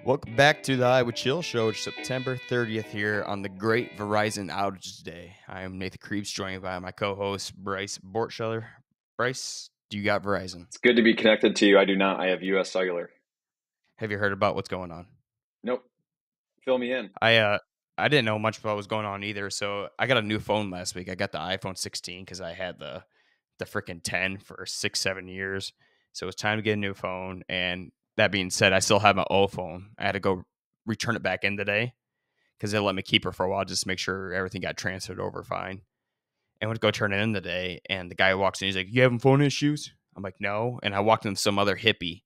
Welcome back to the Iowa Chill Show. It's September 30th here on the Great Verizon Outage Day. I am Nathan Krieps, joined by my co-host Bryce Bortscheller. Bryce, do you got Verizon? It's good to be connected to you. I do not. I have U.S. Cellular. Have you heard about what's going on? Nope. Fill me in. I didn't know much about what was going on either. So I got a new phone last week. I got the iPhone 16 because I had the freaking 10 for 6-7 years. So it's time to get a new phone. And that being said, I still have my old phone. I had to go return it back in today because they let me keep her for a while just to make sure everything got transferred over fine. And I went to go turn it in today, and the guy walks in. He's like, "You having phone issues?" I'm like, "No." And I walked into some other hippie,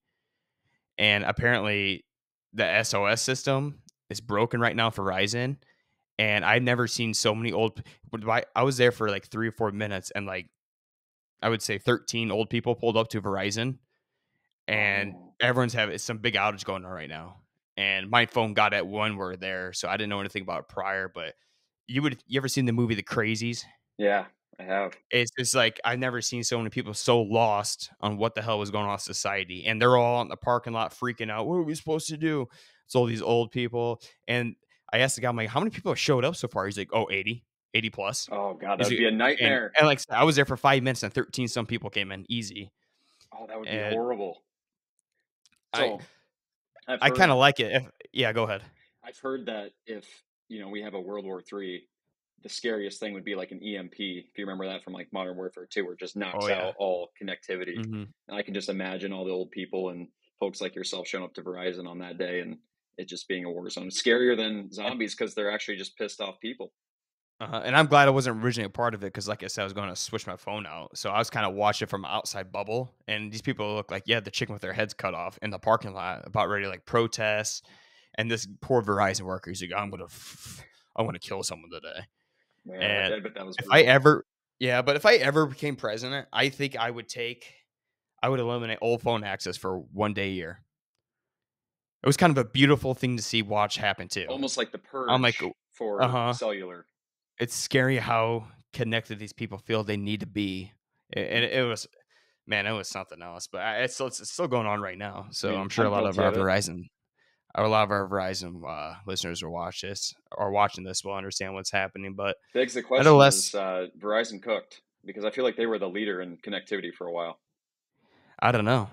and apparently the SOS system is broken right now for Verizon. And I've never seen so many old. I was there for like 3 or 4 minutes, and like I would say 13 old people pulled up to Verizon, and everyone's having some big outage going on right now. And my phone got it when we're there, so I didn't know anything about it prior. But you ever seen the movie The Crazies? Yeah, I have. It's just like I've never seen so many people so lost on what the hell was going on in society, and they're all in the parking lot freaking out. What are we supposed to do? It's all these old people, and I asked the guy, I'm like, "How many people have showed up so far?" He's like, "Oh, 80 plus." Oh, God, that would be a nightmare. And like I was there for 5 minutes, and 13 some people came in easy. Oh, that would be And horrible. I So I've I heard, kind of like it. Yeah, go ahead. I've heard that if, we have a World War III, the scariest thing would be like an EMP. If you remember that from like Modern Warfare 2, where it just Oh knocks yeah. out all connectivity. hmm And I can just imagine all the old people and folks like yourself showing up to Verizon on that day and it just being a war zone. Scarier than zombies because they're actually just pissed off people. And I'm glad I wasn't originally a part of it because, like I said, I was going to switch my phone out. So I was kind of watching from an outside bubble. And these people look like, the chicken with their heads cut off in the parking lot about ready to like protest. And this poor Verizon worker, he's like, I'm gonna kill someone today. Man, And but that was if brutal. but if I ever became president, I think I would eliminate old phone access for 1 day a year. It was kind of a beautiful thing to watch happen too. Almost like the I'm like, purge for cellular. It's scary how connected these people feel they need to be. And it was, man, it was something else. But it's still going on right now. So I'm sure I'm a lot of guilty our of it. Verizon listeners are watching this will understand what's happening. But Begs the question: nonetheless, is Verizon cooked? Because I feel like they were the leader in connectivity for a while. I don't know.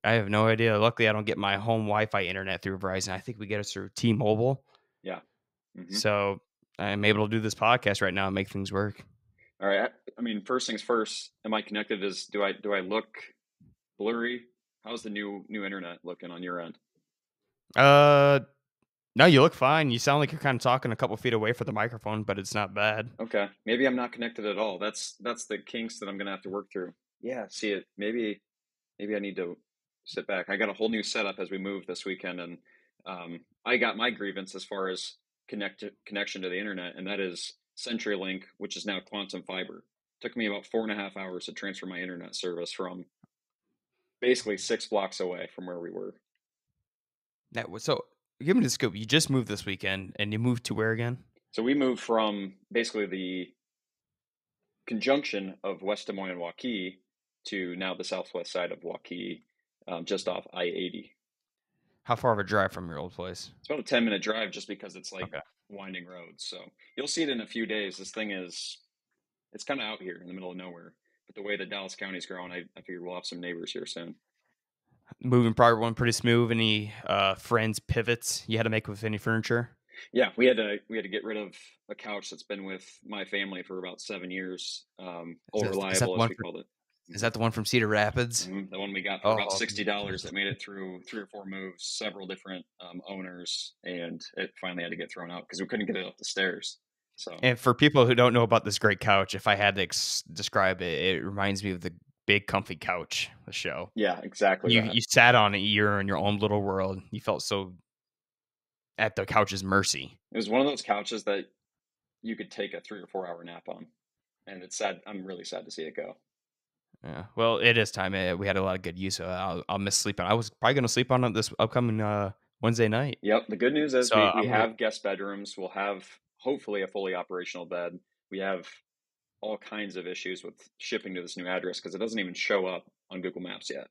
I have no idea. Luckily, I don't get my home Wi-Fi internet through Verizon. I think we get it through T-Mobile. Yeah. So I'm able to do this podcast right now and make things work. All right. I mean, first things first. Am I connected? Do I look blurry? How's the new internet looking on your end? No, you look fine. You sound like you're kind of talking a couple feet away from the microphone, but it's not bad. Okay. Maybe I'm not connected at all. That's the kinks that I'm gonna have to work through. Yeah. See it. Maybe I need to sit back. I got a whole new setup as we move this weekend, and I got my grievance as far as connection to the internet, and that is CenturyLink, which is now Quantum Fiber. Took me about 4.5 hours to transfer my internet service from basically 6 blocks away from where we were. So give me the scoop. You just moved this weekend, and you moved to where again? So we moved from basically the conjunction of West Des Moines and Waukee to now the southwest side of Waukee, just off I-80. How far of a drive from your old place? It's about a 10-minute drive just because it's like winding roads. So you'll see it in a few days. This thing it's kind of out here in the middle of nowhere. But the way that Dallas County's growing, I figure we'll have some neighbors here soon. Moving probably went pretty smooth. Any friends pivots you had to make with any furniture? Yeah, we had to get rid of a couch that's been with my family for about 7 years. Old Reliable, as we called it. Is that the one from Cedar Rapids? Mm-hmm. The one we got for about $60 that made it through 3 or 4 moves, several different owners, and it finally had to get thrown out because we couldn't get it up the stairs. So, and for people who don't know about this great couch, if I had to describe it, it reminds me of the big comfy couch, the show. Yeah, exactly. You sat on it, you're in your own little world. You felt so at the couch's mercy. It was one of those couches that you could take a 3 or 4 hour nap on, and it's sad. I'm really sad to see it go. Yeah, well, it is time. We had a lot of good use. So I'll miss sleeping. I was probably going to sleep on it this upcoming Wednesday night. Yep. The good news is we have guest bedrooms. We'll have hopefully a fully operational bed. We have all kinds of issues with shipping to this new address because it doesn't even show up on Google Maps yet.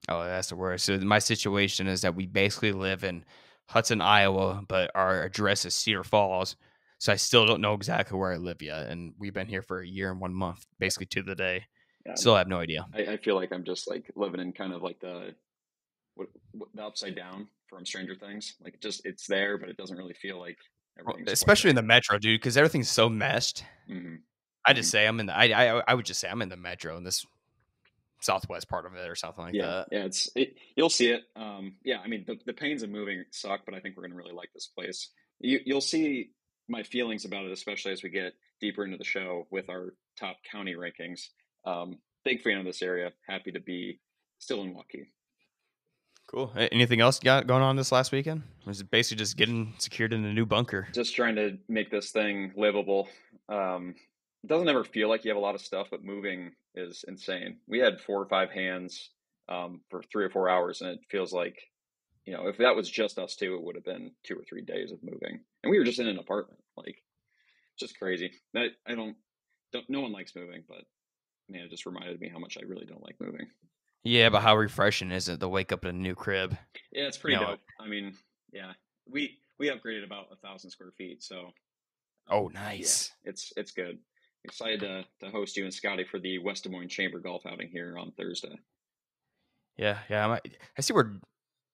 Oh, that's the worst. So my situation is that we basically live in Hudson, Iowa, but our address is Cedar Falls. So I still don't know exactly where I live yet, and we've been here for a year and 1 month, basically to the day. Yeah, Still have no idea. I feel like I'm just like living in kind of like the upside down from Stranger Things. Like just it's there, but it doesn't really feel like Well, everything's quite especially in there. the metro, dude, because everything's so meshed. Hmm. I Hmm. just say I'm in the. I would just say I'm in the metro in this southwest part of it or something like Yeah, that. yeah, you'll see it. Yeah, I mean the pains of moving suck, but I think we're gonna really like this place. You'll see my feelings about it, especially as we get deeper into the show with our top county rankings. Big fan of this area. Happy to be still in Waukee. Cool. Anything else you got going on this last weekend? Or is it basically just getting secured in a new bunker? Just trying to make this thing livable. It doesn't ever feel like you have a lot of stuff, but moving is insane. We had 4 or 5 hands for 3 or 4 hours, and it feels like, if that was just us two, it would have been 2 or 3 days of moving, and we were just in an apartment. Like, just crazy. That I don't. No one likes moving, but man, it just reminded me how much I really don't like moving. Yeah, but how refreshing is it to wake up in a new crib? Yeah, it's You pretty know. dope. I mean, yeah, we upgraded about 1,000 square feet, so Oh, yeah, nice. it's good. Excited to host you and Scotty for the West Des Moines Chamber Golf outing here on Thursday. Yeah, yeah. I see where.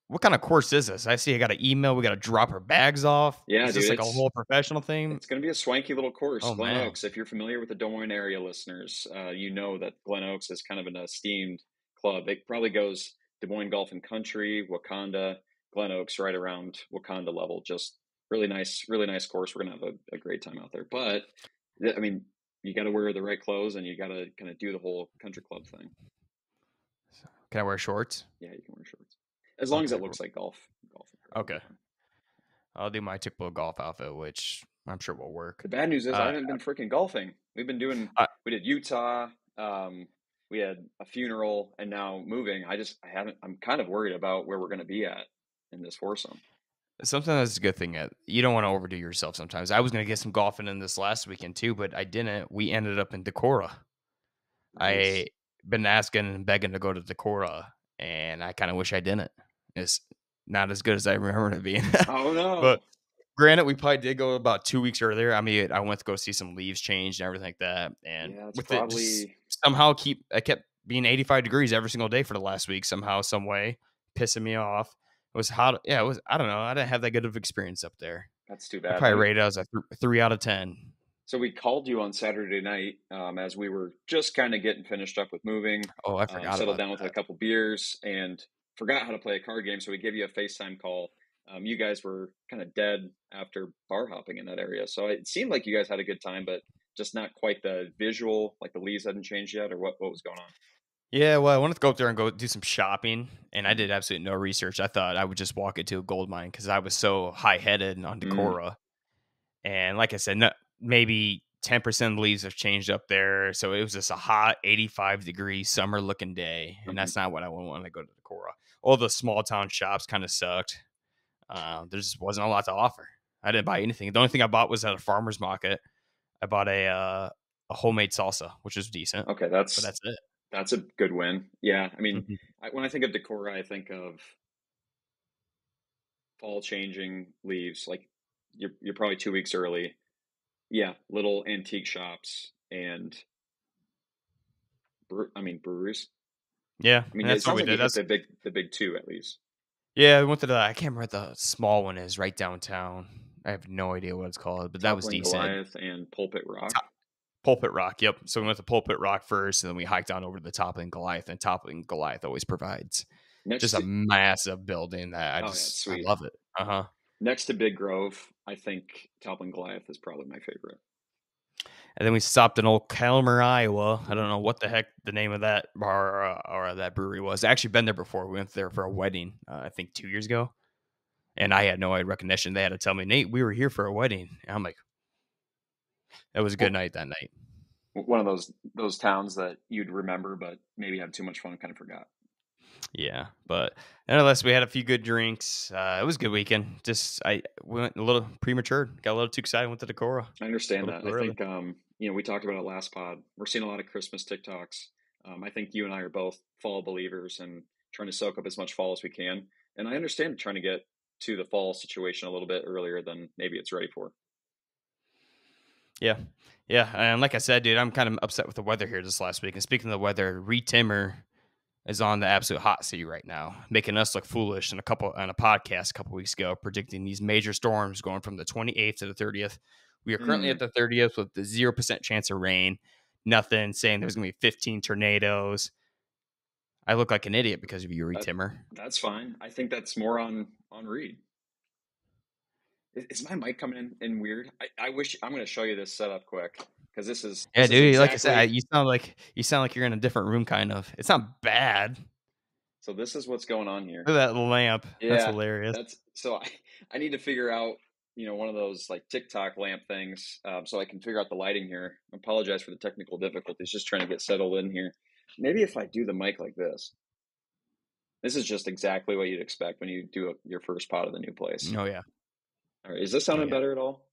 What kind of course is this? I see I got an email. We got to drop our bags off. Yeah, Is this dude, like a whole professional thing? it's going to be a swanky little course. Oh Glen man. Oaks. If you're familiar with the Des Moines area, listeners, you know that Glen Oaks is kind of an esteemed club. It probably goes Des Moines Golf and Country, Wakanda, Glen Oaks, right around Wakanda level. Just really nice course. We're gonna have a great time out there. But I mean, you got to wear the right clothes and you got to kind of do the whole country club thing. Can I wear shorts? Yeah, you can wear shorts as long as Okay, it cool. looks like golf. Golf, will be Okay. fine. I'll do my typical golf outfit, which I'm sure will work. The bad news is I Uh, haven't been freaking golfing. I, We did Utah. We had a funeral and now moving. I haven't, I'm kind of worried about where we're going to be at in this foursome. Sometimes that's a good thing. You don't want to overdo yourself sometimes. I was going to get some golfing in this last weekend too, but I didn't. We ended up in Decorah. I Nice. been asking and begging to go to Decorah, and I kind of wish I didn't. It's not as good as I remember it being. Oh But no. granted, we probably did go about 2 weeks earlier. I mean, I went to go see some leaves change and everything like that, and Yeah, it's with it just probably, somehow I kept being 85 degrees every single day for the last week somehow, some way, pissing me off. It was hot. Yeah, it was. I don't know. I didn't have that good of experience up there. that's too I bad. probably rated it as a 3 out of 10. So we called you on Saturday night as we were just kind of getting finished up with moving, Oh, I forgot settled about down with a that. couple beers, and forgot how to play a card game. So we gave you a FaceTime call. You guys were kind of dead after bar hopping in that area. So it seemed like you guys had a good time, but just not quite the visual, like the leaves hadn't changed yet, or what was going on. Yeah, well, I wanted to go up there and go do some shopping, and I Mm-hmm. did absolutely no research. I thought I would just walk into a gold mine because I was so high headed on Mm, Decorah. And like I said, no, maybe 10% of the leaves have changed up there. So it was just a hot 85-degree summer looking day. And mm-hmm. that's not what I would want to go to Decorah. All the small town shops kind of sucked. There just wasn't a lot to offer. I didn't buy anything. The only thing I bought was at a farmer's market. I bought a homemade salsa, which is decent, Okay, but that's it. that's a good win. Yeah, I mean, Mhm. when I think of Decorah, I think of fall changing leaves. Like you're probably 2 weeks early. Yeah, little antique shops and I mean breweries. Yeah, I mean, and it that's what sounds we like you did. hit the big two at least. Yeah, I went to I can't remember what the small one is right downtown. I have no idea what it's called, but that was Toppling decent. Goliath and Pulpit Rock. Top, Pulpit Rock, yep. So we went to Pulpit Rock first, and then we hiked on over to the Toppling Goliath, and Toppling Goliath always provides Next just a to massive building that Oh yeah, it's I sweet. love it. Uh-huh. Next to Big Grove, I think Toppling Goliath is probably my favorite. And then we stopped in Old Calmer, Iowa. I don't Mm. know what the heck the name of that bar or that brewery was. I actually been there before. We went there for a wedding, I think 2 years ago. And I had no recognition. They had to tell me, Nate, we were here for a wedding. And I'm like, it was a good Well, night that night. one of those towns that you'd remember, but maybe had too much fun and kind of forgot. Yeah, but nonetheless, we had a few good drinks. It was a good weekend. Just we went a little premature, got a little too excited, went to Decorah I a understand little that. too I early. think we talked about it last pod. We're seeing a lot of Christmas TikToks. I think you and I are both fall believers and trying to soak up as much fall as we can. And I understand trying to get to the fall situation a little bit earlier than maybe it's ready for. Yeah. Yeah. And like I said, dude, I'm kind of upset with the weather here this last week. And speaking of the weather, Timmer is on the absolute hot seat right now, making us look foolish on a podcast a couple weeks ago, predicting these major storms going from the 28th to the 30th. We are currently at Mm, the 30th with the 0% chance of rain. Nothing saying there's going to be 15 tornadoes. I look like an idiot because of you, that, Timmer. that's fine. I think that's more on Reed. Is my mic coming in weird? I wish I'm going to show you this setup quick because Yeah, this is dude. Like I exactly. said, you sound like you're in a different room, kind of. It's not bad. So this is what's going on here. Look at that lamp. That's Yeah, hilarious. that's so I need to figure out, one of those like TikTok lamp things, so I can figure out the lighting here. I apologize for the technical difficulties. Just trying to get settled in here. Maybe if I do the mic like this is just exactly what you'd expect when you do your first pot of the new place. Oh yeah. All right, is this Oh sounding yeah. better at all?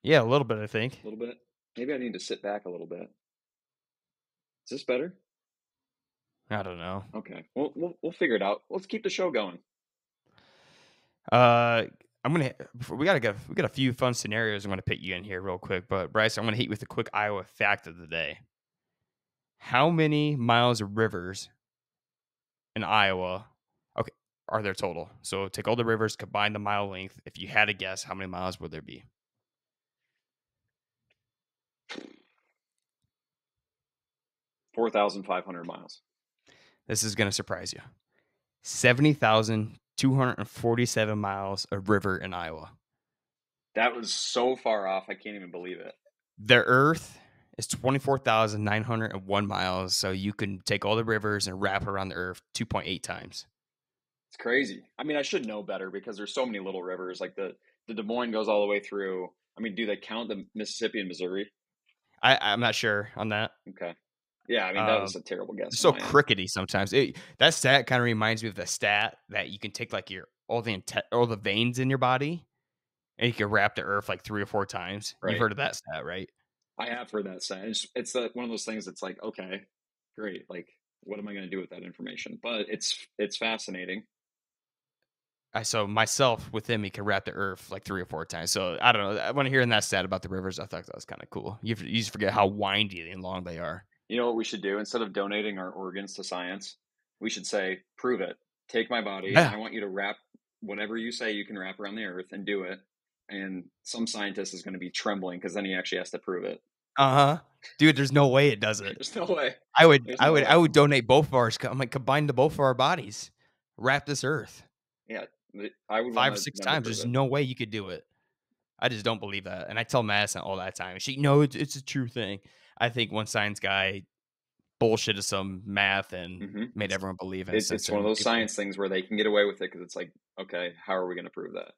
Yeah, a little bit. I think. A little bit. Maybe I need to sit back a little bit. Is this better? I don't know. Okay, we'll figure it out. Let's keep the show going. Uh, I'm gonna. We got a few fun scenarios. I'm gonna put you in here real quick, but Bryce, I'm gonna hit you with a quick Iowa fact of the day. How many miles of rivers in Iowa? Okay, are there total? So take all the rivers, combine the mile length. If you had to guess, how many miles would there be? 4,500 miles. This is gonna surprise you. 70,247 miles of river in Iowa. That was so far off. I can't even believe it. The Earth is 24,901 miles, so you can take all the rivers and wrap around the Earth 2.8 times. It's crazy. I mean, I should know better because there's so many little rivers. Like the Des Moines goes all the way through. I mean, do they count the Mississippi and Missouri? I'm not sure on that. Okay. Yeah, I mean that was a terrible guess on So my end. crickety sometimes. That stat kind of reminds me of the stat that you can take like all the veins in your body and you can wrap the Earth like 3 or 4 times. You've Right. heard of that stat, right? I have heard that said. It's one of those things that's like, okay, great. Like, what am I going to do with that information? But it's fascinating. So myself with him, he can wrap the Earth like 3 or 4 times. So I don't know. When hearing that stat about the rivers, I thought that was kind of cool. You just forget how windy and long they are. You know what we should do? Instead of donating our organs to science, we should say, prove it. Take my body, and Yeah. I want you to wrap whatever you say you can wrap around the earth and do it. And some scientist is going to be trembling because then he actually has to prove it. Dude, there's no way it does it. There's no way. I would, There's I no would, way. I would donate both of ours. I'm like combine the both of our bodies, wrap this Earth Yeah, I would 5 or want 6 them to times. prove There's it. no way you could do it. I just don't believe that, and I tell Madison all that time. She no, it's a true thing. I think one science guy bullshitted some math and made everyone believe in it. It's one of those science things where they can get away with it because it's like, okay, how are we going to prove that?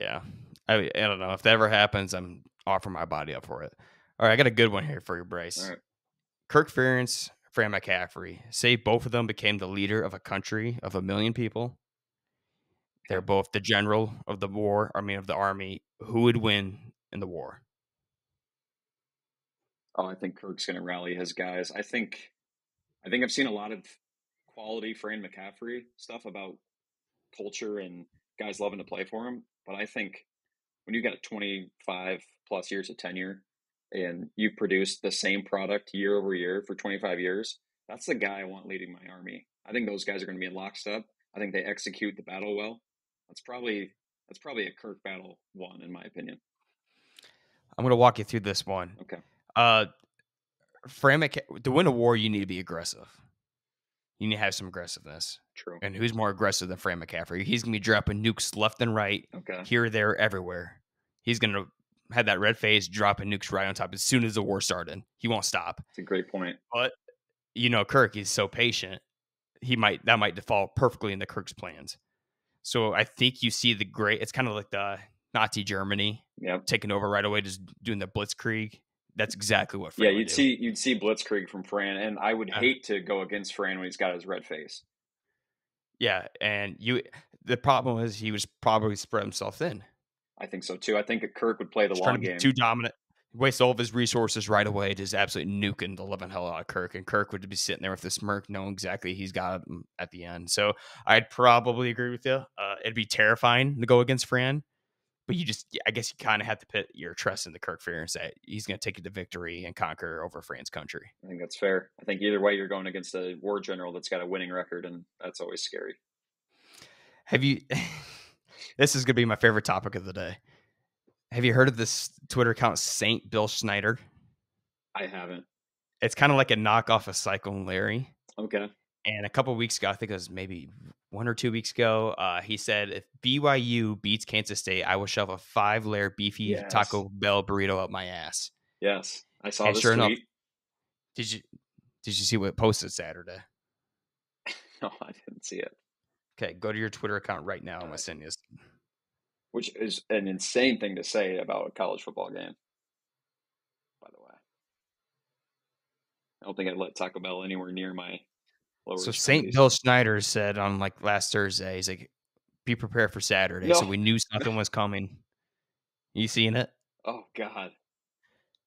Yeah, I don't know if that ever happens. I'm offering my body up for it. All right, I got a good one here for you, Bryce. All right. Kirk Ferentz, Fran McCaffery. Say both of them became the leader of a country of 1 million people. They're both the general of the war. I mean, of the army. Who would win in the war? Oh, I think Kirk's going to rally his guys. I think I've seen a lot of quality Fran McCaffery stuff about culture and guys loving to play for him. But I think when you got 25 plus years of tenure and you produce the same product year over year for 25 years, that's the guy I want leading my army. I think those guys are going to be in lockstep. I think they execute the battle well. That's probably a Kirk battle one, in my opinion. I'm going to walk you through this one. Okay. To win a war, you need to be aggressive. You need to have some aggressiveness. True. And who's more aggressive than Fran McCaffery? He's going to be dropping nukes left and right, Okay. here, there, everywhere. He's going to have that red face, dropping nukes right on top as soon as the war started. He won't stop. It's a great point. But, Kirk, he's so patient. That might default perfectly into Kirk's plans. So I think you see it's kind of like the Nazi Germany taking over right away, just doing the blitzkrieg. That's exactly what Fran would do. You'd see blitzkrieg from Fran, and I would hate to go against Fran when he's got his red face. Yeah, and the problem is he was probably spread himself thin. I think so too. I think Kirk would play the long game. Too dominant. Waste all of his resources right away, just absolutely nuking the living hell out of Kirk, and Kirk would be sitting there with the smirk, knowing exactly he's got him at the end. So I'd probably agree with you. It'd be terrifying to go against Fran, but I guess you kind of have to put your trust in the Kirk Ferentz that he's going to take you to victory and conquer over Fran's country. I think that's fair. I think either way, you're going against a war general that's got a winning record, and that's always scary. Have you? This is going to be my favorite topic of the day. Have you heard of this Twitter account, Saint Bill Schneider? I haven't. It's kind of like a knockoff of Cyclone Larry. Okay. And a couple of weeks ago, I think it was maybe 1 or 2 weeks ago, he said, if BYU beats Kansas State, I will shove a 5-layer beefy Taco Bell burrito up my ass. Yes. I saw and this sure tweet. Enough, did you see what it posted Saturday? No, I didn't see it. Okay, go to your Twitter account right now. I'm going to send you this. Which is an insane thing to say about a college football game, by the way. I don't think I'd let Taco Bell anywhere near my lower So St. Bill Schneider said on like last Thursday, he's like, be prepared for Saturday. No. So we knew something was coming. You seeing it? Oh, God.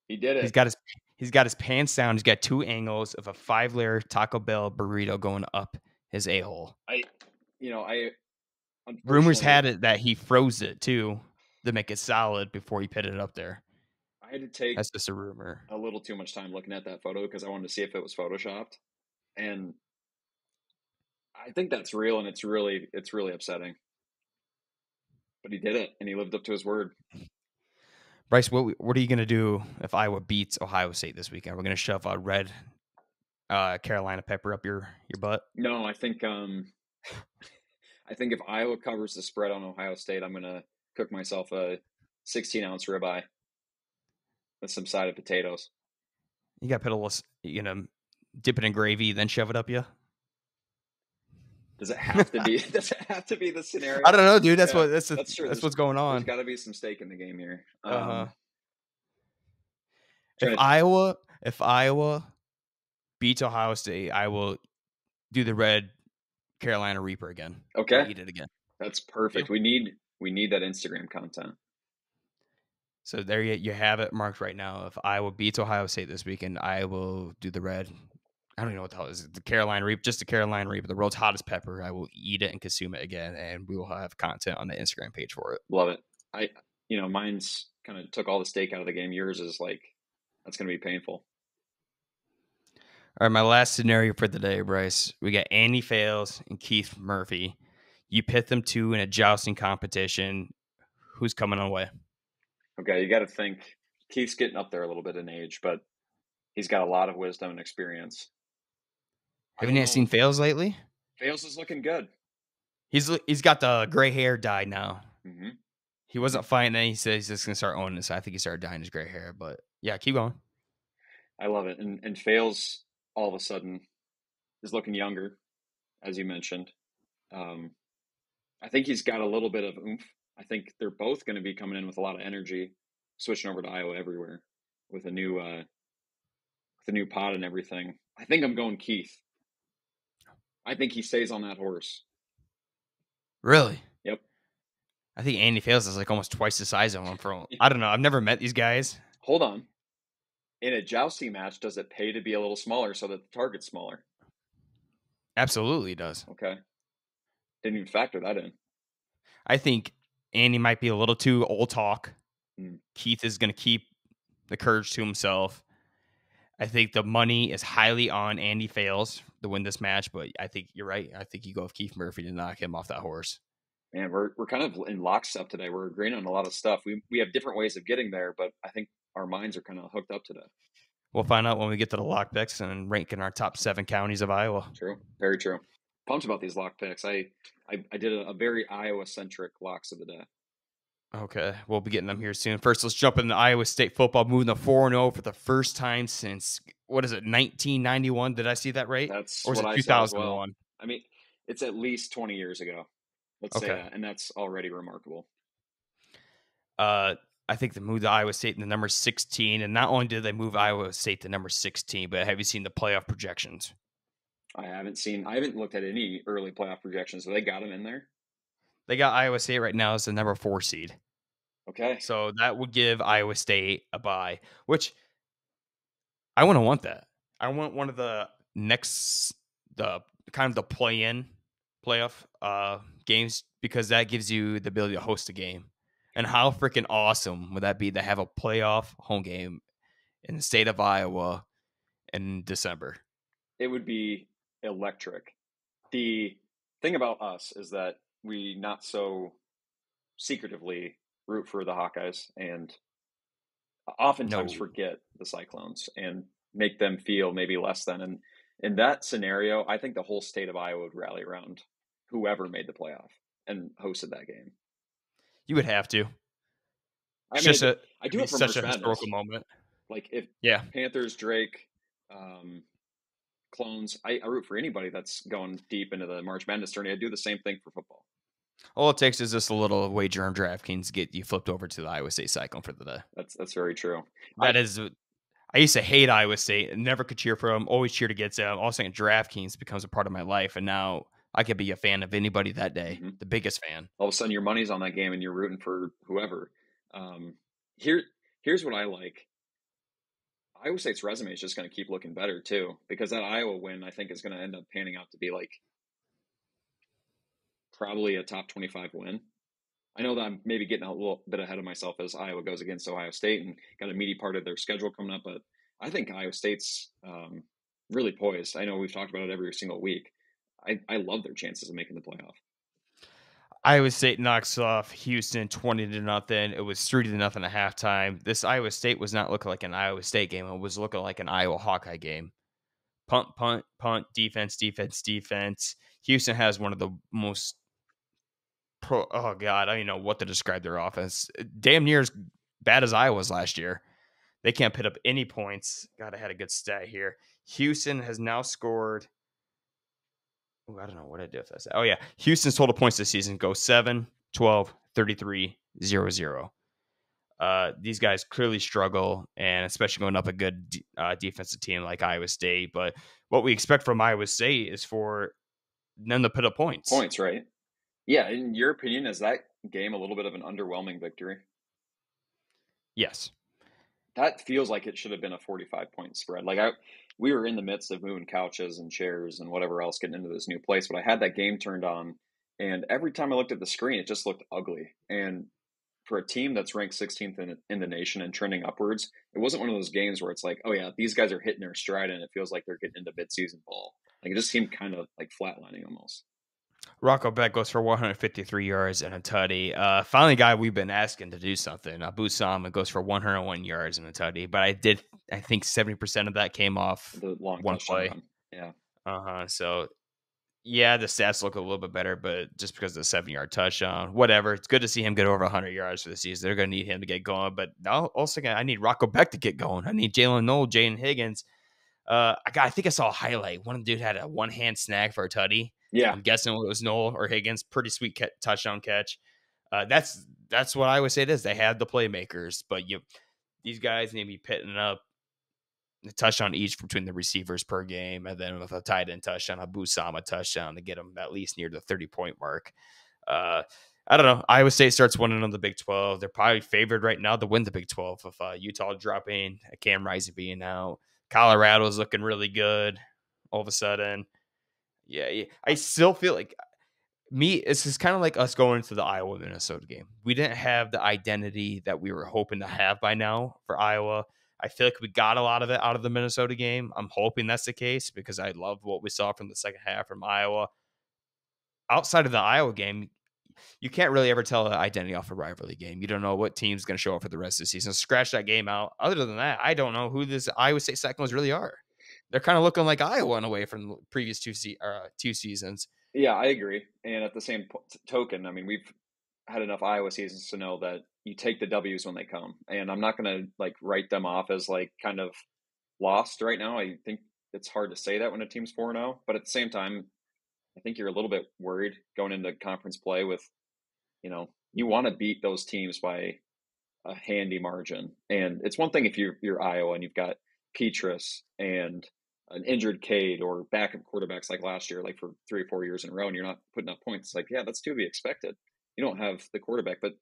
He did it. He's got his pants down. He's got 2 angles of a 5-layer Taco Bell burrito going up his a-hole. Rumors had it that he froze it too to make it solid before he put it up there. I had to take that's just a rumor. A little too much time looking at that photo because I wanted to see if it was photoshopped, and I think that's real, and it's really upsetting. But he did it, and he lived up to his word. Bryce, what are you gonna do if Iowa beats Ohio State this weekend? We're gonna shove a red Carolina pepper up your butt? No, I think I think if Iowa covers the spread on Ohio State, I'm going to cook myself a 16-ounce ribeye with some side of potatoes. You got to put a little, dip it in gravy, then shove it up you? Does it have to be? Does it have to be the scenario? I don't know, dude. That's true. That's what's going on. There's got to be some steak in the game here. If Iowa beats Ohio State, I will do the red Carolina Reaper again. Okay. I'll eat it again. That's perfect. Yeah. We need that Instagram content. So there you have it marked right now. If Iowa beats Ohio State this weekend, I will do the red. I don't even know what the hell it is. The Carolina Reaper, just the Carolina Reaper, the world's hottest pepper. I will eat it and consume it again, and we will have content on the Instagram page for it. Love it. Mine's kind of took all the steak out of the game. Yours is like, that's going to be painful. All right, my last scenario for the day, Bryce. We got Andy Fales and Keith Murphy. You pit them two in a jousting competition. Who's coming away? Okay, you got to think. Keith's getting up there a little bit in age, but he's got a lot of wisdom and experience. Haven't you seen Fales lately? Fales is looking good. He's got the gray hair dyed now. Mm-hmm. He wasn't fighting then. He said he's just going to start owning it. So I think he started dyeing his gray hair. But, yeah, keep going. I love it. And Fales, all of a sudden, is looking younger, as you mentioned. I think he's got a little bit of oomph. I think they're both going to be coming in with a lot of energy, switching over to Iowa everywhere with a new pod and everything. I think I'm going Keith. I think he stays on that horse. Really? Yep. I think Andy Fales is like almost twice the size of him. I don't know. I've never met these guys. Hold on. In a jousting match, does it pay to be a little smaller so that the target's smaller? Absolutely it does. Okay. Didn't even factor that in. I think Andy might be a little too old talk. Keith is going to keep the courage to himself. I think the money is highly on Andy Fales to win this match, but I think you're right. I think you go with Keith Murphy to knock him off that horse. Man, we're kind of in lockstep today. We're agreeing on a lot of stuff. We have different ways of getting there, but I think our minds are kind of hooked up today. We'll find out when we get to the lock picks and rank in our top 7 counties of Iowa. True. Very true. Pumped about these lock picks. I did a very Iowa-centric locks of the day. Okay, we'll be getting them here soon. First, let's jump into Iowa State football, moving to 4-0 for the first time since, 1991? Did I see that right? That's or is what it 2001? Well. I mean, it's at least 20 years ago. Let's say that, and that's already remarkable. I think they moved Iowa State to number 16, and not only did they move Iowa State to number 16, but have you seen the playoff projections? I haven't looked at any early playoff projections. So they got them in there? They got Iowa State right now as the number 4 seed. Okay. So that would give Iowa State a bye, which I wouldn't want that. I want one of the next the kind of the play-in playoff games because that gives you the ability to host a game. And how freaking awesome would that be to have a playoff home game in the state of Iowa in December? It would be electric. The thing about us is that we not so secretively root for the Hawkeyes and oftentimes No. forget the Cyclones and make them feel maybe less than. And in that scenario, I think the whole state of Iowa would rally around whoever made the playoff and hosted that game. You would have to. I It's mean, just a I it'd do be it for such March a historical Madness. moment. Like if Yeah. Panthers, Drake, um, Clones, I root for anybody that's going deep into the March Madness tourney. I do the same thing for football. All it takes is just a little wager on DraftKings to get you flipped over to the Iowa State Cyclone for the day. That's very true. I That is I used to hate Iowa State and never could cheer for them, always cheered against them. All of a sudden, DraftKings becomes a part of my life, and now I could be a fan of anybody that day, mhm. the biggest fan. All of a sudden your money's on that game and you're rooting for whoever. Um, here, here's what I like. Iowa State's resume is just going to keep looking better too, because that Iowa win I think is going to end up panning out to be like probably a top 25 win. I know that I'm maybe getting a little bit ahead of myself as Iowa goes against Ohio State and got a meaty part of their schedule coming up, but I think Iowa State's really poised. I know we've talked about it every single week. I love their chances of making the playoff. Iowa State knocks off Houston 20-0. It was 3-0 at halftime. This Iowa State was not looking like an Iowa State game. It was looking like an Iowa Hawkeye game. Punt, punt, punt, defense, defense, defense. Houston has one of the most oh god, I don't even know what to describe their offense. Damn near as bad as Iowa's last year. They can't put up any points. God, I had a good stat here. Houston has now scored. Oh, I don't know what I did with that. Oh, yeah. Houston's total points this season go 7, 12, 33, 0, 0. These guys clearly struggle, and especially going up a good defensive team like Iowa State. But what we expect from Iowa State is for them to put up points. Points, right? Yeah, in your opinion, is that game a little bit of an underwhelming victory? Yes. That feels like it should have been a 45-point spread. We were in the midst of moving couches and chairs and whatever else getting into this new place, but I had that game turned on, and every time I looked at the screen, it just looked ugly. And for a team that's ranked 16th in the nation and trending upwards, it wasn't one of those games where it's like, oh yeah, these guys are hitting their stride, and it feels like they're getting into midseason ball. Like it just seemed kind of like flatlining almost. Rocco Beck goes for 153 yards and a tutty. Finally, guy we've been asking to do something. Abu Sama goes for 101 yards and a tutty. But I think 70% of that came off The long one touchdown play. run. Yeah. So, yeah, the stats look a little bit better, but just because of the 7-yard touchdown, whatever. It's good to see him get over 100 yards for the season. They're going to need him to get going. But now, also, I need Rocco Beck to get going. I need Jalen Noel, Jaden Higgins. I think I saw a highlight. One dude had a one-hand snag for a tutty. Yeah. I'm guessing it was Noel or Higgins. Pretty sweet touchdown catch. That's what I would say it is. They have the playmakers, but these guys need to be pitting up a touchdown each between the receivers per game, and then with a tight end touchdown, a Busama touchdown to get them at least near the 30-point mark. I don't know. Iowa State starts winning on the Big 12. They're probably favored right now to win the Big 12 with Utah dropping, Cam Rising being out. Colorado's looking really good all of a sudden. Yeah. I still feel like it's just kind of like us going to the Iowa Minnesota game. We didn't have the identity that we were hoping to have by now for Iowa. I feel like we got a lot of it out of the Minnesota game. I'm hoping that's the case because I love what we saw from the second half from Iowa. Outside of the Iowa game, you can't really ever tell an identity off a rivalry game. You don't know what team's going to show up for the rest of the season. Scratch that game out. Other than that, I don't know who this Iowa State Cyclones really are. They're kind of looking like Iowa in a way from the previous two seasons. Yeah, I agree. And at the same token, I mean, we've had enough Iowa seasons to know that you take the W's when they come. And I'm not going to like write them off as like kind of lost right now. I think it's hard to say that when a team's 4-0, but at the same time, I think you're a little bit worried going into conference play with, you want to beat those teams by a handy margin. And it's one thing if you're Iowa and you've got Petrus and an injured Cade or backup quarterbacks like last year, like for 3 or 4 years in a row, and you're not putting up points. It's like, yeah, that's to be expected. You don't have the quarterback, but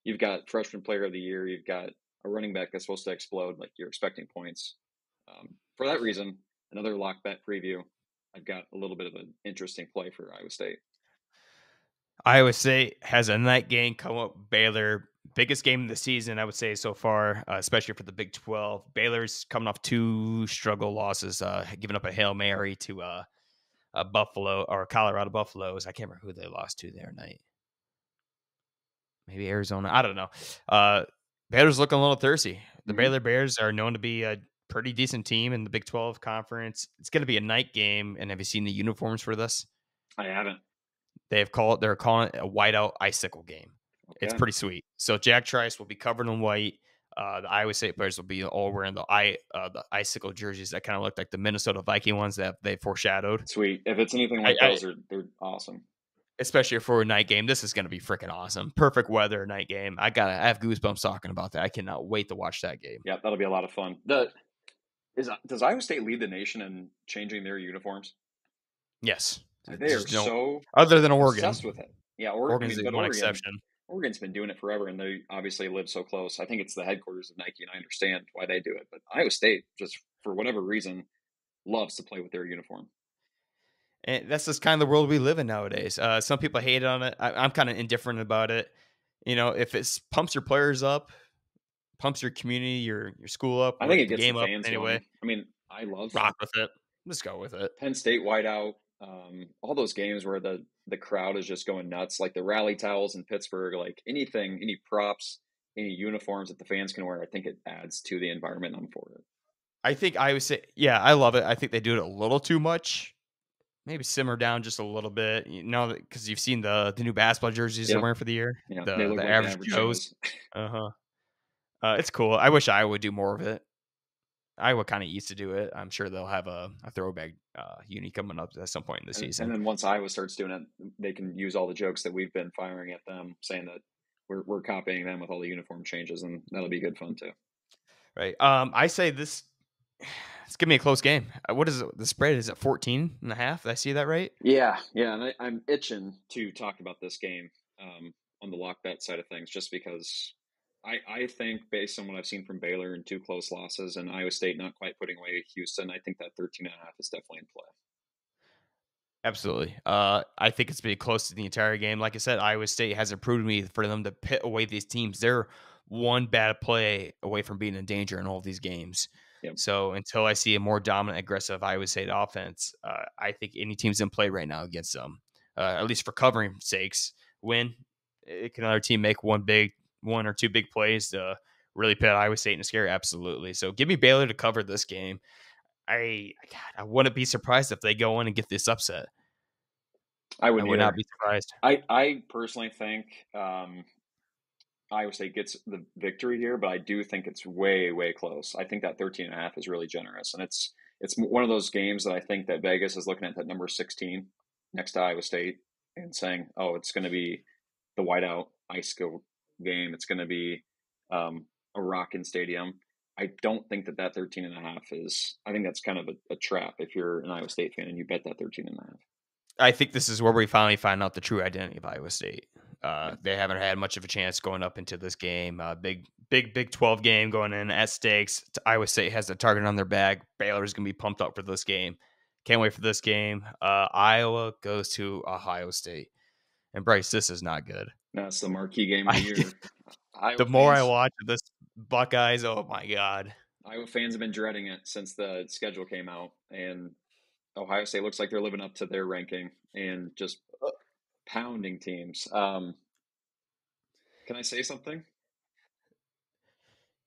you've got freshman player of the year, you've got a running back that's supposed to explode. Like you're expecting points. For that reason, another lock bet preview. I've got a little bit of an interesting play for Iowa State. Iowa State has a night game come up. Baylor, biggest game of the season, I would say so far, especially for the Big 12. Baylor's coming off 2 struggle losses, giving up a Hail Mary to Buffalo or Colorado Buffaloes. I can't remember who they lost to there night. Maybe Arizona. I don't know. Baylor's looking a little thirsty. The Baylor Bears are known to be a pretty decent team in the Big 12 conference. It's going to be a night game. And have you seen the uniforms for this? I haven't. They're calling it a whiteout icicle game. Okay. It's pretty sweet. So Jack Trice will be covered in white. The Iowa State players will be all wearing the icicle jerseys that kind of look like the Minnesota Viking ones that they foreshadowed. Sweet. If it's anything like those, they're awesome. Especially for a night game, this is going to be freaking awesome. Perfect weather night game. I have goosebumps talking about that. I cannot wait to watch that game. Yeah, that'll be a lot of fun. Does Iowa State lead the nation in changing their uniforms? Yes. They are so other than Oregon, obsessed with it. Yeah, Oregon's one exception. Oregon's been doing it forever, and they obviously live so close. I think it's the headquarters of Nike, and I understand why they do it. But Iowa State, just for whatever reason, loves to play with their uniform. And that's just kind of the world we live in nowadays. Some people hate on it. I'm kind of indifferent about it. You know, if it pumps your players up, pumps your community, your school up, I think it gets the game the fans up anyway. going. I mean, I love rock with it. Let's go with it. Penn State whiteout. All those games where the crowd is just going nuts, like the rally towels in Pittsburgh, like anything, any props, any uniforms that the fans can wear. I think it adds to the environment. I'm for it. I think I would say, yeah, I love it. I think they do it a little too much. Maybe simmer down just a little bit, you know, because you've seen the new basketball jerseys they're wearing for the year. Yeah, the like average Joes. It's cool. I wish I would do more of it. Iowa kind of used to do it. I'm sure they'll have a throwback uni coming up at some point in the season. And then once Iowa starts doing it, they can use all the jokes that we've been firing at them, saying that we're copying them with all the uniform changes, and that'll be good fun too. Right. I say this. It's gonna be a close game. What is it? The spread is at 14.5. Did I see that right? Yeah. And I'm itching to talk about this game on the lock bet side of things, just because I think based on what I've seen from Baylor and 2 close losses and Iowa State not quite putting away Houston, I think that 13.5 is definitely in play. Absolutely. I think it's been close to the entire game. Like I said, Iowa State hasn't proved me for them to pit away these teams. They're one bad play away from being in danger in all of these games. Yep. So until I see a more dominant, aggressive Iowa State offense, I think any team's in play right now against them, at least for covering sakes. Win, can another team make one or two big plays to really put Iowa State in a scare? Absolutely. So give me Baylor to cover this game. I wouldn't be surprised if they go in and get this upset. I would not be surprised. I personally think Iowa State gets the victory here, but I do think it's way, way close. I think that 13.5 is really generous. And it's one of those games that I think that Vegas is looking at that number 16 next to Iowa State and saying, oh, it's going to be the whiteout icicle game. It's going to be a rockin' stadium. I don't think that 13.5 is, I think that's kind of a trap if you're an Iowa State fan and you bet that 13.5. I think this is where we finally find out the true identity of Iowa State. They haven't had much of a chance going up into this game. Big 12 game going in at stakes. Iowa State has the target on their back. Baylor's going to be pumped up for this game. Can't wait for this game. Iowa goes to Ohio State. And Bryce, this is not good. That's the marquee game of the year. The more I watch this Buckeyes, oh my God. Iowa fans have been dreading it since the schedule came out. And Ohio State looks like they're living up to their ranking and just pounding teams. Can I say something?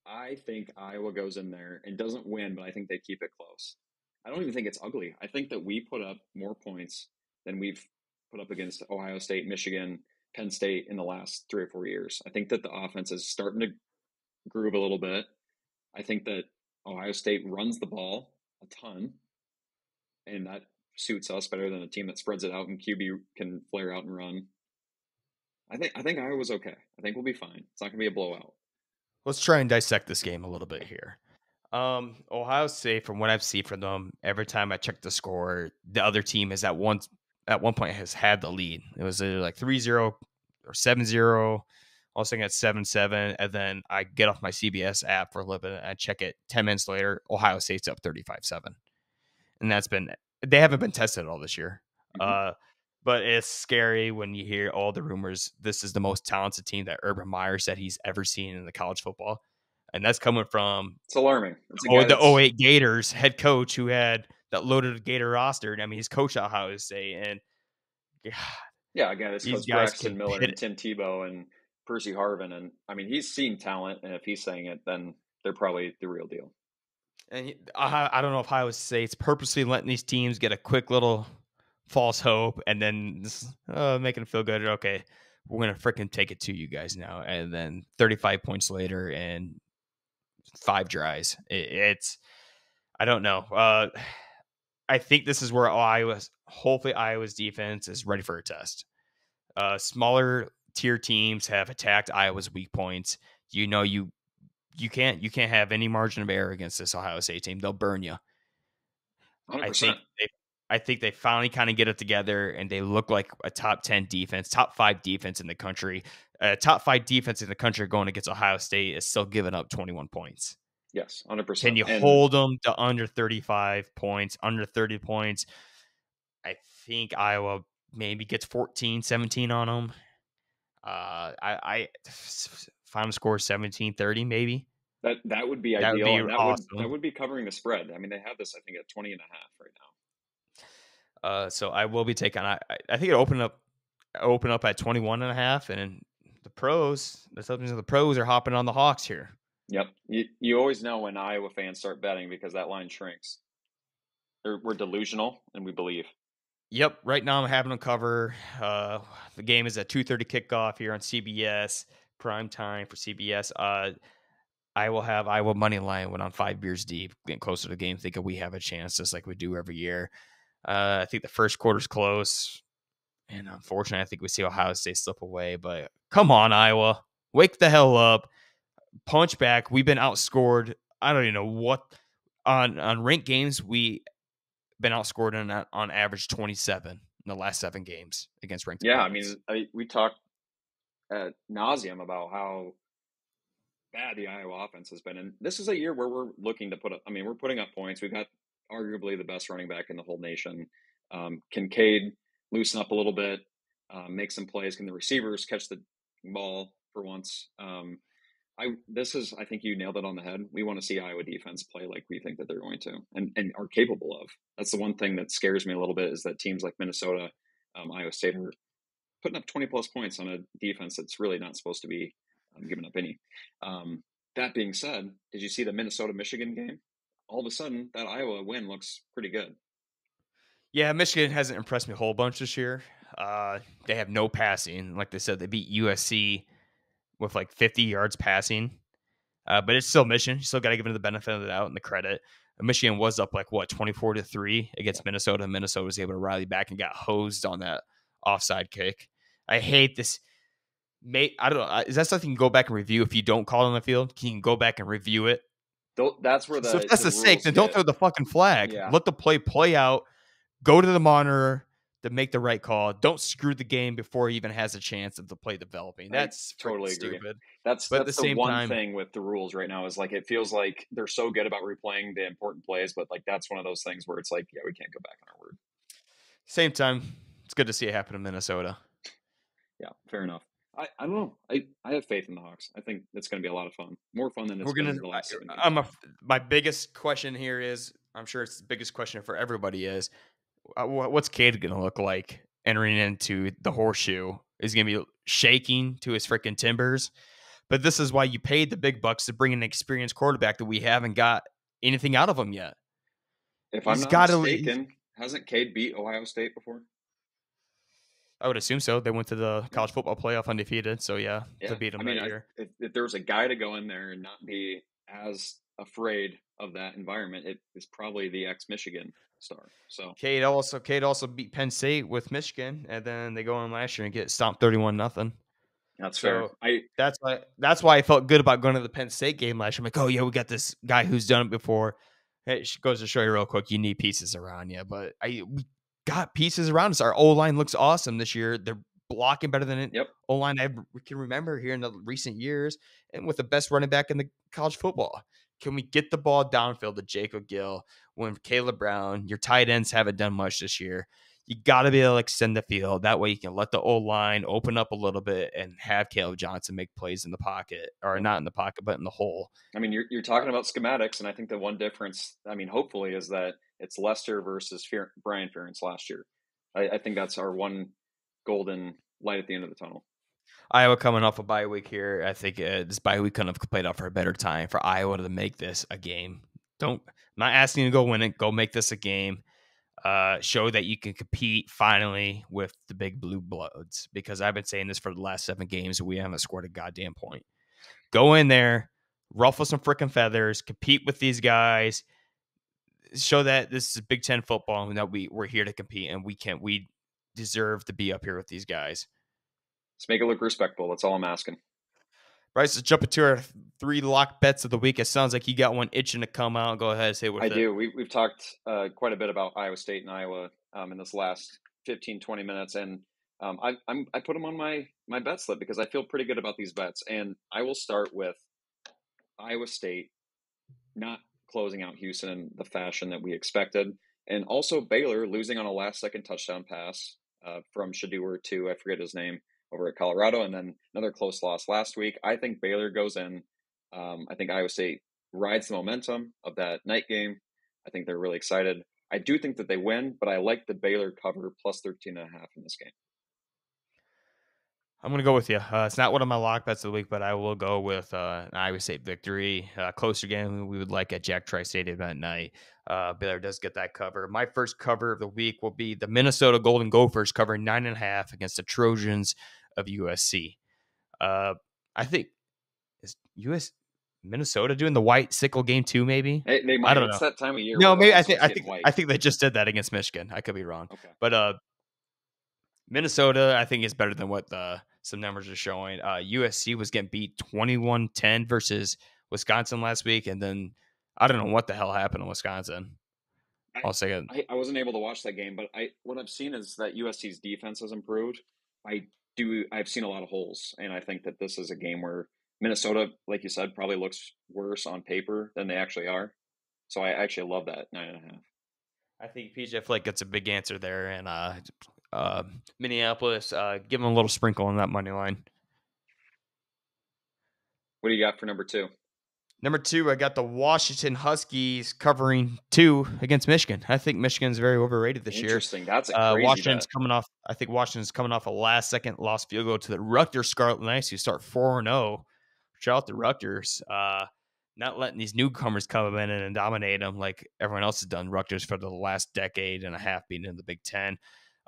I think Iowa goes in there and doesn't win, but I think they keep it close. I don't even think it's ugly. I think that we put up more points than we've put up against Ohio State, Michigan, Penn State in the last 3 or 4 years. I think that the offense is starting to groove a little bit. I think that Ohio State runs the ball a ton, and that suits us better than a team that spreads it out and QB can flare out and run. I think Iowa's okay. I think we'll be fine. It's not going to be a blowout. Let's try and dissect this game a little bit here. Ohio State, from what I've seen from them, every time I check the score, the other team is at one point has had the lead. It was either like 3-0 or 7-0. all of a sudden at 7-7, and then I get off my CBS app for a little bit, and I check it 10 minutes later, Ohio State's up 35-7. And they haven't been tested at all this year. Mhm. But it's scary when you hear all the rumors. This is the most talented team that Urban Meyer said he's ever seen in the college football. And that's coming from It's alarming. It's a guy the that's '08 Gators head coach who had that loaded Gator roster. And I mean, he's coached at Ohio State. And yeah, a guy that's these coached guys Braxton can Miller hit and it. Tim Tebow and Percy Harvin, and I mean he's seen talent, and if he's saying it, then they're probably the real deal. And I don't know if Ohio State's purposely letting these teams get a quick little false hope and then making them feel good. Okay, we're going to freaking take it to you guys now. And then 35 points later and 5 dries. It's, I don't know. I think this is where hopefully Iowa's defense is ready for a test. Smaller tier teams have attacked Iowa's weak points. You can't have any margin of error against this Ohio State team. They'll burn you. 100%. I think they finally kind of get it together, and they look like a top 10 defense, top 5 defense in the country. Top 5 defense in the country going against Ohio State is still giving up 21 points. Yes, 100%. Can you hold them to under 35 points, under 30 points? I think Iowa maybe gets 14, 17 on them. I final score 17-30 maybe. That would be That would ideal, be and awesome. that would be covering the spread. I mean, they have this, I think, at 20 and a half right now. So I will be taking. I think it open up at 21 and a half, and the pros are hopping on the Hawks here. Yep. You always know when Iowa fans start betting because that line shrinks. We're delusional, and we believe. Yep. Right now I'm having them cover. The game is at 2:30 kickoff here on CBS, prime time for CBS. I will have Iowa money line when I'm 5 beers deep, getting closer to the game, thinking we have a chance, just like we do every year. I think the first quarter's close, and unfortunately, I think we see Ohio State slip away. But come on, Iowa, wake the hell up, punch back. We've been outscored. I don't even know what on ranked games we been outscored on average 27 in the last 7 games against ranked opponents. I mean, we talked at nauseum about how bad the Iowa offense has been, and this is a year where we're looking to put up. I mean, we're putting up points. We've got arguably the best running back in the whole nation. Kincaid loosen up a little bit, make some plays. Can the receivers catch the ball for once? I think you nailed it on the head. We want to see Iowa defense play like we think that they're going to and are capable of. That's the one thing that scares me a little bit is that teams like Minnesota, Iowa State are putting up 20 plus points on a defense that's really not supposed to be giving up any. That being said, did you see the Minnesota-Michigan game? All of a sudden, that Iowa win looks pretty good. Yeah, Michigan hasn't impressed me a whole bunch this year. They have no passing. Like they said, they beat USC with like 50 yards passing. But it's still Michigan. You still got to give them the benefit of the doubt and the credit. Michigan was up like 24-3 against Minnesota. Minnesota was able to rally back and got hosed on that offside kick. I hate this. I don't know. Is that something you can go back and review if you don't call it on the field? Can you go back and review it? That's where So if that's the sake, then don't throw the fucking flag. Yeah. Let the play out. Go to the monitor to make the right call. Don't screw the game before he even has a chance of the play developing. That's totally stupid. That's the one thing with the rules right now is like it feels like they're so good about replaying the important plays, but like that's one of those things where it's like, yeah, we can't go back on our word. Same time, it's good to see it happen in Minnesota. Yeah, fair enough. I don't know. I have faith in the Hawks. I think it's going to be a lot of fun. More fun than it's been in the last 7 games. My biggest question here is, I'm sure it's the biggest question for everybody is, what's Cade going to look like entering into the horseshoe? Is he going to be shaking to his freaking timbers? But this is why you paid the big bucks to bring an experienced quarterback that we haven't got anything out of him yet. If I'm not mistaken, hasn't Cade beat Ohio State before? I would assume so. They went to the college football playoff undefeated, so yeah. They beat them that year. If there was a guy to go in there and not be as afraid of that environment, it is probably the ex-Michigan star. So Cade also beat Penn State with Michigan, and then they go in last year and get stomped 31-0. That's fair. That's why I felt good about going to the Penn State game last year. I'm like, oh yeah, we got this guy who's done it before. It goes to show you real quick, you need pieces around you, but we got pieces around us. Our O-line looks awesome this year. They're blocking better than an Yep. O-line I can remember here in the recent years, and with the best running back in the college football. Can we get the ball downfield to Jacob Gill when Caleb Brown, your tight ends haven't done much this year? You got to be able to extend the field. That way you can let the O-line open up a little bit and have Caleb Johnson make plays in the pocket, or Yep. not in the pocket, but in the hole. I mean, you're talking about schematics, and I think the one difference, I mean, hopefully, is that it's Lester versus Brian Ferentz last year. I think that's our one golden light at the end of the tunnel. Iowa coming off a bye week here. I think this bye week couldn't have played out for a better time for Iowa to make this a game. I'm not asking you to go win it. Go make this a game. Show that you can compete finally with the big blue bloods, because I've been saying this for the last 7 games. We haven't scored a goddamn point. Go in there, ruffle some freaking feathers, compete with these guys, show that this is Big Ten football and that we're here to compete, and we deserve to be up here with these guys. Let's make it look respectable. That's all I'm asking. Bryce, let's jump into our 3 lock bets of the week. It sounds like you got one itching to come out. Go ahead and say what I do. We've talked quite a bit about Iowa State and Iowa in this last 15, 20 minutes, and I put them on my bet slip because I feel pretty good about these bets. And I will start with Iowa State not closing out Houston in the fashion that we expected, and also Baylor losing on a last-second touchdown pass from Shedeur to, I forget his name, over at Colorado, and then another close loss last week. I think Baylor goes in. I think Iowa State rides the momentum of that night game. I think they're really excited. I do think that they win, but I like the Baylor cover plus 13.5 in this game. I'm going to go with you. It's not one of my lock bets of the week, but I will go with an Iowa State victory. Closer game we would like at Jack Trice Stadium at night. Baylor does get that cover. My first cover of the week will be the Minnesota Golden Gophers covering 9.5 against the Trojans of USC. I think is Minnesota doing the white sickle game too? Maybe They might. I don't It's know. that time of year. No, maybe I White. think they just did that against Michigan. I could be wrong, Okay. but Minnesota, I think, is better than what some numbers are showing. USC was getting beat 21-10 versus Wisconsin last week, and then I don't know what the hell happened in Wisconsin. I'll say it. I wasn't able to watch that game, but what I've seen is that USC's defense has improved. I've seen a lot of holes, and I think that this is a game where Minnesota, like you said, probably looks worse on paper than they actually are. So I actually love that 9.5. I think PJ Fleck gets a big answer there, and Minneapolis, give them a little sprinkle on that money line. What do you got for number 2? Number 2, I got the Washington Huskies covering 2 against Michigan. I think Michigan's very overrated this year. Interesting. That's a crazy Washington's bet. I think Washington's coming off a last-second lost field goal to the Rutgers Scarlet Knights, who start 4-0. Shout out to Rutgers. Not letting these newcomers come in and dominate them like everyone else has done. Rutgers for the last decade and a half being in the Big Ten.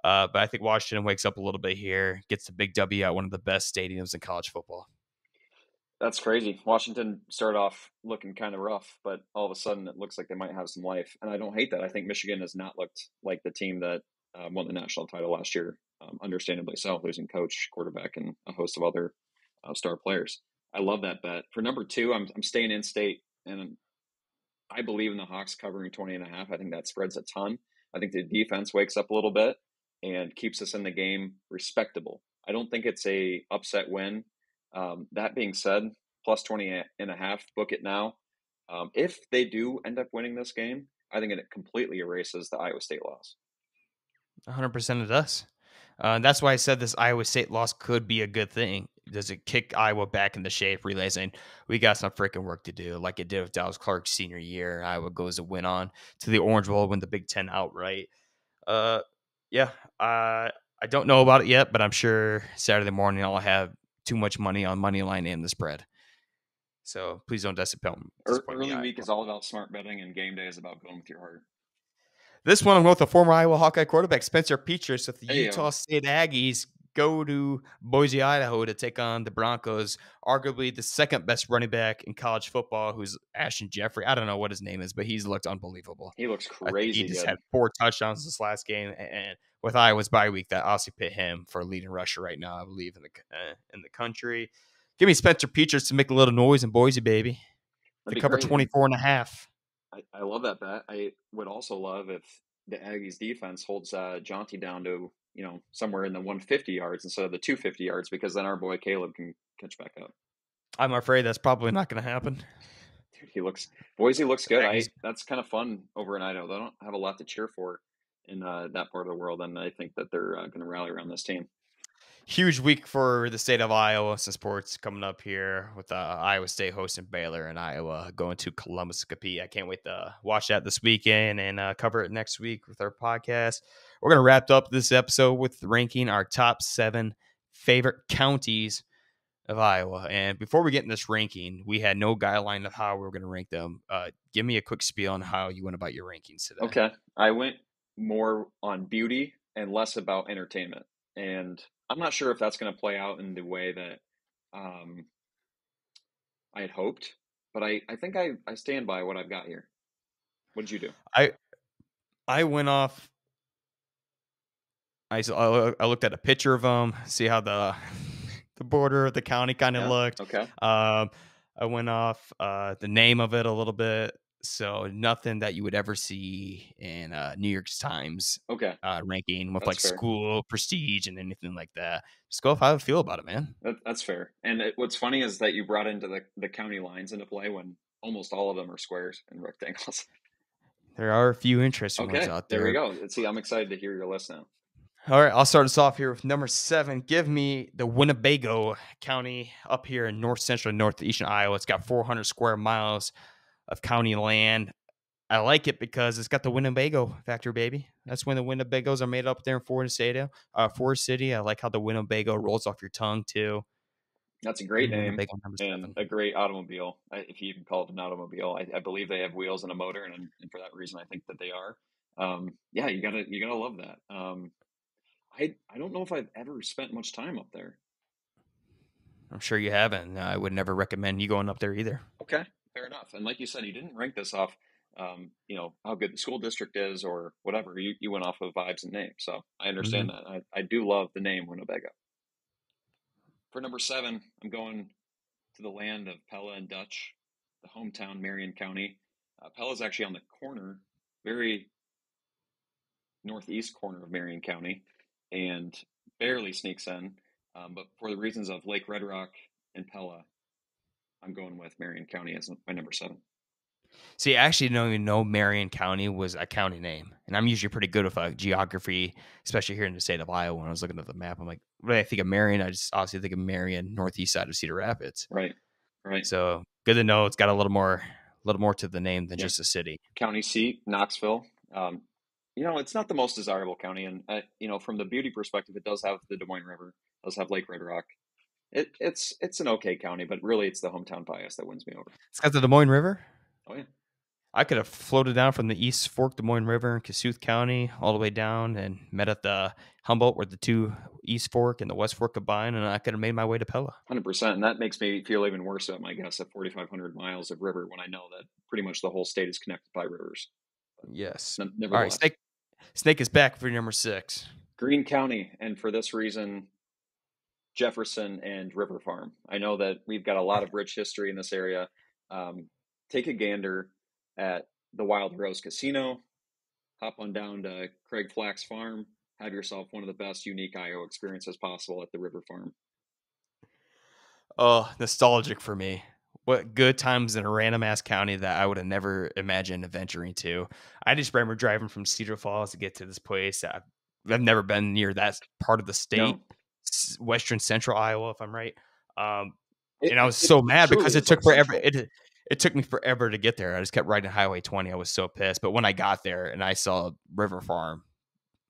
But I think Washington wakes up a little bit here, gets the big W at one of the best stadiums in college football. That's crazy. Washington started off looking kind of rough, but all of a sudden it looks like they might have some life. And I don't hate that. I think Michigan has not looked like the team that won the national title last year, understandably so, losing coach, quarterback, and a host of other star players. I love that bet. For number 2, I'm staying in state, and I believe in the Hawks covering 20.5. I think that spreads a ton. I think the defense wakes up a little bit and keeps us in the game respectable. I don't think it's a upset win. That being said, plus 20.5, book it now. If they do end up winning this game, I think it completely erases the Iowa State loss. 100% it does. That's why I said this Iowa State loss could be a good thing. Does it kick Iowa back into shape, realizing we got some freaking work to do, like it did with Dallas Clark's senior year? Iowa goes to win on to the Orange Bowl, win the Big Ten outright. Yeah, I don't know about it yet, but I'm sure Saturday morning I'll have too much money on money line and the spread. So please don't disappoint Early week is all about smart betting, and game day is about going with your heart. This one, I'm going with the former Iowa Hawkeye quarterback Spencer Petras with the Utah State Aggies go to Boise, Idaho to take on the Broncos, arguably the second best running back in college football, who's Ashton Jeffrey. I don't know what his name is, but he's looked unbelievable. He looks crazy. He just had 4 touchdowns this last game, and with Iowa's bye week, that also pit him for leading rusher right now, I believe, in the country. Give me Spencer Petras to make a little noise in Boise, baby. They cover 24.5. I love that bet. I would also love if the Aggies defense holds Jonty down to somewhere in the 150 yards instead of the 250 yards, because then our boy Caleb can catch back up. I'm afraid that's probably not going to happen. Dude, Boise looks good. Yeah, That's kind of fun over in Idaho. They don't have a lot to cheer for in that part of the world, and I think that they're going to rally around this team. huge week for the state of Iowa. Some sports coming up here with Iowa State hosting Baylor and Iowa going to Columbus to compete. I can't wait to watch that this weekend and cover it next week with our podcast. We're going to wrap up this episode with ranking our top 7 favorite counties of Iowa. And before we get in this ranking, we had no guideline of how we were going to rank them. Give me a quick spiel on how you went about your rankings today. Okay. I went more on beauty and less about entertainment. And I'm not sure if that's going to play out in the way that I had hoped, but I think I stand by what I've got here. What did you do? I went off. I looked at a picture of them, see how the border of the county kind of looked. Okay. I went off the name of it a little bit. So nothing that you would ever see in New York Times ranking with That's fair. school prestige and anything like that. Just go off how I feel about it, man. That's fair. And what's funny is that you brought into the county lines into play when almost all of them are squares and rectangles. There are a few interesting ones out there. There we go. See, I'm excited to hear your list now. All right, I'll start us off here with number 7. Give me the Winnebago County up here in north central and northeastern Iowa. It's got 400 square miles of county land. I like it because it's got the Winnebago factor, baby. That's when the Winnebagos are made up there in Forest City. I like how the Winnebago rolls off your tongue too. That's a great name and a great automobile, if you can call it an automobile. I believe they have wheels and a motor, and for that reason, I think that they are. You gotta love that. I don't know if I've ever spent much time up there. I'm sure you haven't. I would never recommend you going up there either. Okay, fair enough. And like you said, you didn't rank this off, how good the school district is or whatever. You went off of vibes and names, so I understand that. I do love the name Winnebago. For number 7, I'm going to the land of Pella and Dutch, the hometown Marion County. Pella is actually on the corner, very northeast corner of Marion County, and barely sneaks in. But for the reasons of Lake Red Rock and Pella, I'm going with Marion County as my number 7. See, I actually don't even know Marion County was a county name. And I'm usually pretty good with geography, especially here in the state of Iowa. When I was looking at the map, I'm like, when I think of Marion, I just obviously think of Marion, northeast side of Cedar Rapids. Right. So good to know it's got a little more to the name than just a city. County seat, Knoxville. It's not the most desirable county. And, from the beauty perspective, it does have the Des Moines River, it does have Lake Red Rock. It's an okay county, but really it's the hometown bias that wins me over. It's got the Des Moines River? Oh, yeah. I could have floated down from the East Fork Des Moines River in Kossuth County all the way down and met at the Humboldt where the two East Fork and the West Fork combine, and I could have made my way to Pella. 100%. And that makes me feel even worse about my guess at 4,500 miles of river when I know that pretty much the whole state is connected by rivers. Yes. All right, Snake is back for number 6. Greene County, and for this reason, Jefferson and River Farm. I know that we've got a lot of rich history in this area. Take a gander at the Wild Rose Casino, hop on down to Craig Flack's farm, have yourself one of the best unique Iowa experiences possible at the River Farm. Oh, nostalgic for me. What good times in a random ass county that I would have never imagined venturing to. I just remember driving from Cedar Falls to get to this place. I've never been near that part of the state, western central Iowa, if I'm right. And I was so mad because it took forever. It took me forever to get there. I just kept riding Highway 20. I was so pissed. But when I got there and I saw River Farm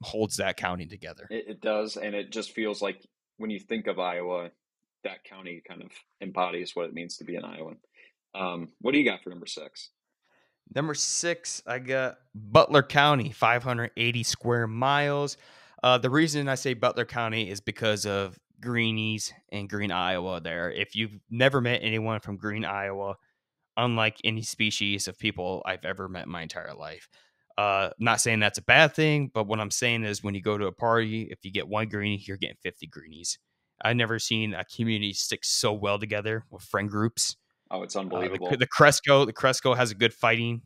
holds that county together. It does. And it just feels like when you think of Iowa, that county kind of embodies what it means to be an Iowan. What do you got for number 6? Number 6, I got Butler County, 580 square miles. The reason I say Butler County is because of Greenies and Greene, Iowa there. If you've never met anyone from Greene, Iowa, unlike any species of people I've ever met in my entire life. Not saying that's a bad thing, but what I'm saying is when you go to a party, if you get one greenie, you're getting 50 greenies. I've never seen a community stick so well together with friend groups. Oh, it's unbelievable. The Cresco has a good fighting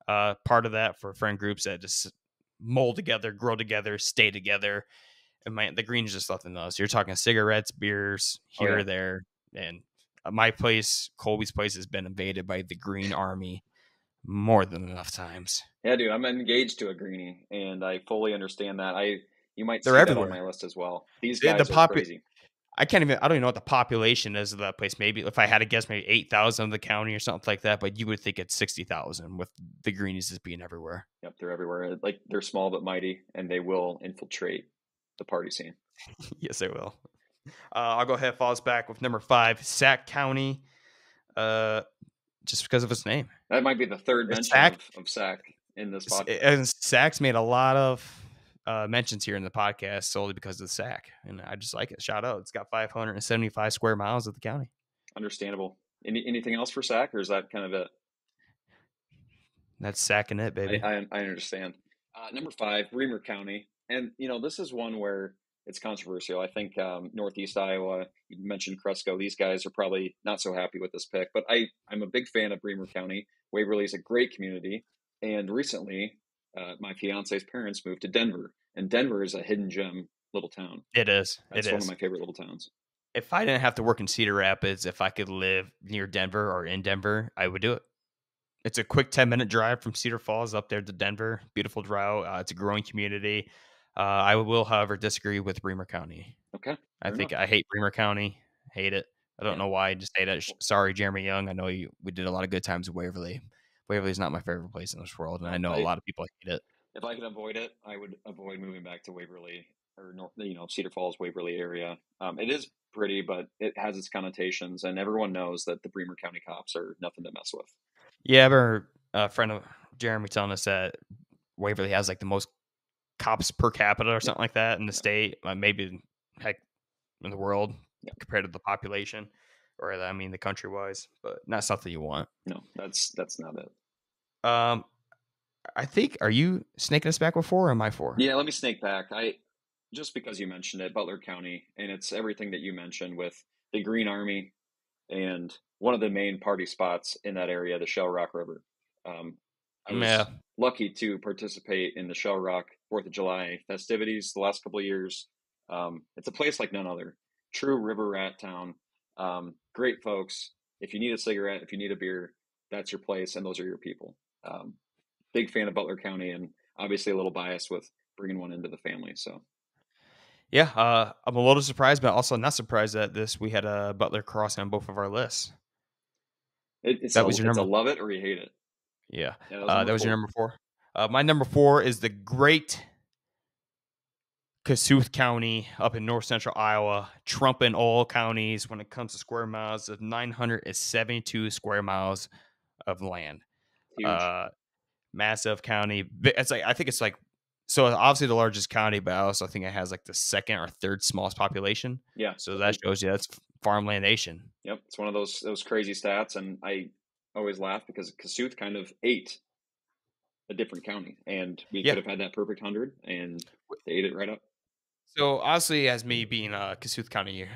part of that for friend groups that just mold together, grow together, stay together. And the green is just nothing else. You're talking cigarettes, beers, here or there. And my place, Colby's place, has been invaded by the Green Army more than enough times. Yeah, dude, I'm engaged to a greenie, and I fully understand that. You might They're see that on everywhere. my list as well. These The guys are crazy. I don't even know what the population is of that place. Maybe if I had to guess, maybe 8,000 of the county or something like that. But you would think it's 60,000 with the greenies just being everywhere. Yep, they're everywhere. Like, they're small but mighty, and they will infiltrate the party scene. Yes, they will. I'll go ahead and follow us back with number 5, Sac County. Just because of its name. That might be the third mention of Sac in this podcast. And Sac's made a lot of mentions here in the podcast solely because of the Sac, and I just like it. Shout out! It's got 575 square miles of the county. Understandable. Anything else for Sac, or is that kind of it? That's Sacking it, baby. I understand. Number 5, Bremer County, and this is one where it's controversial. I think Northeast Iowa, you mentioned Cresco. These guys are probably not so happy with this pick, but I'm a big fan of Bremer County. Waverly is a great community. And recently, my fiance's parents moved to Denver. And Denver is a hidden gem little town. It is. It's one of my favorite little towns. If I didn't have to work in Cedar Rapids, if I could live near Denver or in Denver, I would do it. It's a quick 10-minute drive from Cedar Falls up there to Denver. Beautiful drive. It's a growing community. I will, however, disagree with Bremer County. Okay. I hate Bremer County. Hate it. I don't know why. I just hate it. Sorry, Jeremy Young. I know we did a lot of good times at Waverly. Waverly is not my favorite place in this world, and I know a lot of people hate it. If I could avoid it, I would avoid moving back to Waverly or Cedar Falls, Waverly area. It is pretty, but it has its connotations, and everyone knows that the Bremer County cops are nothing to mess with. Yeah, I remember a friend of Jeremy telling us that Waverly has like the most cops per capita or something like that in the state, maybe heck in the world compared to the population, or the country wise, but not something you want. No, that's not it. I think, are you snaking us back with 4 or am I 4? Yeah, let me snake back. Just because you mentioned it, Butler County, and it's everything that you mentioned with the Green Army and one of the main party spots in that area, the Shell Rock River. I was lucky to participate in the Shell Rock 4th of July festivities the last couple of years. It's a place like none other. True river rat town. Great folks. If you need a cigarette, if you need a beer, that's your place, and those are your people. Big fan of Butler County, and obviously a little biased with bringing one into the family. So, yeah, I'm a little surprised, but also not surprised that we had a Butler crossing on both of our lists. It's a love it or you hate it. Yeah, that was your number 4. My number 4 is the great Kossuth County up in north central Iowa, trumping all counties when it comes to square miles of 972 square miles of land. Huge. Massive county. I think it's like, so obviously the largest county, but I also think it has like the second or third smallest population. Yeah. So that shows you that's farmland nation. Yep. It's one of those crazy stats. And I always laugh because Kossuth kind of ate a different county, and we could have had that perfect 100, and they ate it right up. So obviously, as me being a Kossuth County